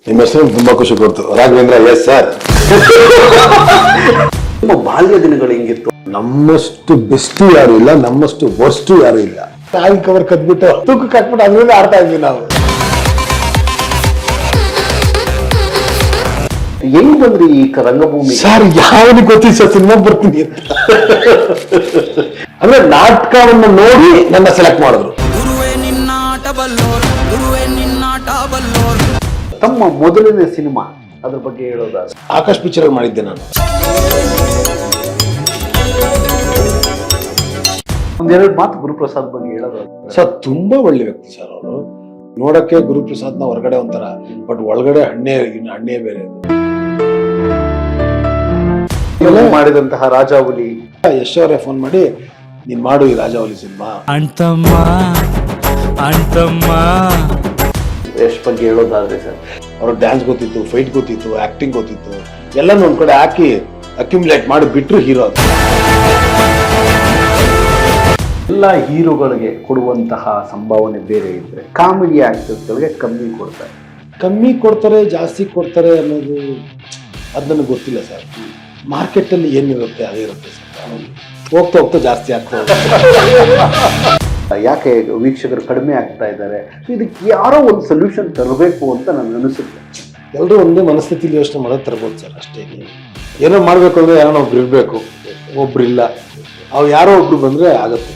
ನಿಮ್ಮ ಹೆಸರು ತುಂಬಾ ಖುಷಿ ಕೊಡ್ತು. ರಾಘವೇಂದ್ರ. Yes sir. ನಿಮ್ಮ ಬಾಲ್ಯ ದಿನಗಳು ಹೆಂಗಿತ್ತು? ನಮ್ಮಷ್ಟು ಬೆಸ್ಟ್ ಯಾರು ಇಲ್ಲ, ನಮ್ಮಷ್ಟು ವರ್ಸ್ಟ್ ಯಾರು ಇಲ್ಲ. ಕಾಲ್ ಕವರ್ ಕದ್ಬಿಟ್ಟು ತೂಕಕ್ಕೆ ಹಾಕ್ಬಿಟ್ಟು ಅದ್ರಿಂದ ಆಡ್ತಾ ಇದ್ವಿ ನಾವು. ಹೆಂಗ್ ಬಂದ್ರಿ ಈ ರಂಗಭೂಮಿ? ಸರ್ ಯಾವನಿಗೆ ಗೊತ್ತಿಲ್ಲ ಸರ್ ಸಿನಿಮಾ ಬರ್ತೀನಿ ಅಂತ. ಅಂದ್ರೆ ನಾಟಕವನ್ನು ನೋಡಿ ನನ್ನ ಸೆಲೆಕ್ಟ್ ಮಾಡಿದ್ರು. ತಮ್ಮ ಮೊದಲನೇ ಸಿನಿಮಾ ಅದ್ರ ಬಗ್ಗೆ ಹೇಳೋದಾದ್ರೆ? ಆಕಾಶ್ ಪಿಕ್ಚರ್ ಮಾಡಿದ್ದೆ ನಾನು. ಒಂದೆರಡು ಮಾತು ಗುರುಪ್ರಸಾದ್ ಬಗ್ಗೆ ಹೇಳೋದಾದ್ರೆ? ಸರ್ ತುಂಬಾ ಒಳ್ಳೆ ವ್ಯಕ್ತಿ ಸರ್ ಅವರು. ನೋಡಕ್ಕೆ ಗುರುಪ್ರಸಾದ್ನ ಹೊರಗಡೆ ಒಂಥರ, ಬಟ್ ಒಳಗಡೆ ಹಣ್ಣೆ ಬೇರೆ. ಮಾಡಿದಂತಹ ರಾಜಾವಲಿ, ಯಶ್ ಅವರೇ ಫೋನ್ ಮಾಡಿ ನೀನ್ ಮಾಡು ಈ ರಾಜಾವಲಿ ಸಿನಿಮಾ ಅಂತಮ್ಮ ಯಶ್ ಬಗ್ಗೆ ಹೇಳೋದಾದ್ರೆ ಸರ್? ಅವ್ರ ಡ್ಯಾನ್ಸ್ ಗೊತ್ತಿತ್ತು, ಫೈಟ್ ಗೊತ್ತಿತ್ತು, ಆಕ್ಟಿಂಗ್ ಗೊತ್ತಿತ್ತು, ಎಲ್ಲಾನು ಒಂದ್ ಕಡೆ ಹಾಕಿ ಅಕ್ಯುಮುಲೇಟ್ ಮಾಡಿ ಬಿಟ್ರು ಹೀರೋ. ಎಲ್ಲ ಹೀರೋಗಳಿಗೆ ಕೊಡುವಂತಹ ಸಂಭಾವನೆ ಬೇರೆ ಇದ್ರೆ ಕಾಮಿಡಿ ಆಕ್ಟರ್ಸ್ಗಳಿಗೆ ಕಮ್ಮಿ ಕೊಡ್ತಾರೆ, ಜಾಸ್ತಿ ಕೊಡ್ತಾರೆ ಅನ್ನೋದು ಅದು ನನಗೆ ಗೊತ್ತಿಲ್ಲ ಸರ್. ಮಾರ್ಕೆಟ್ ಅಲ್ಲಿ ಏನಿರುತ್ತೆ ಅದೇ ಇರುತ್ತೆ ಸರ್. ಹೋಗ್ತಾ ಹೋಗ್ತಾ ಜಾಸ್ತಿ ಆಗ್ತಾ ಯಾಕೆ ವೀಕ್ಷಕರು ಕಡಿಮೆ ಆಗ್ತಾ ಇದ್ದಾರೆ? ಸೊ ಇದಕ್ಕೆ ಯಾರೋ ಒಂದು ಸೊಲ್ಯೂಷನ್ ತರಬೇಕು ಅಂತ ನನಗೆ ಅನಿಸುತ್ತೆ. ಎಲ್ಲರೂ ಒಂದೇ ಮನಸ್ಥಿತಿಲಿ ಯೋಚನೆ ಮಾಡೋದು ತರ್ಬೋದು ಸರ್, ಅಷ್ಟೇ. ಏನೋ ಮಾಡ್ಬೇಕು ಅಂದ್ರೆ ಯಾರೋ ಒಬ್ರು ಇರ್ಬೇಕು, ಒಬ್ರು ಇಲ್ಲ. ಅವ್ ಯಾರೋ ಒಬ್ರು ಬಂದ್ರೆ ಆಗುತ್ತೆ.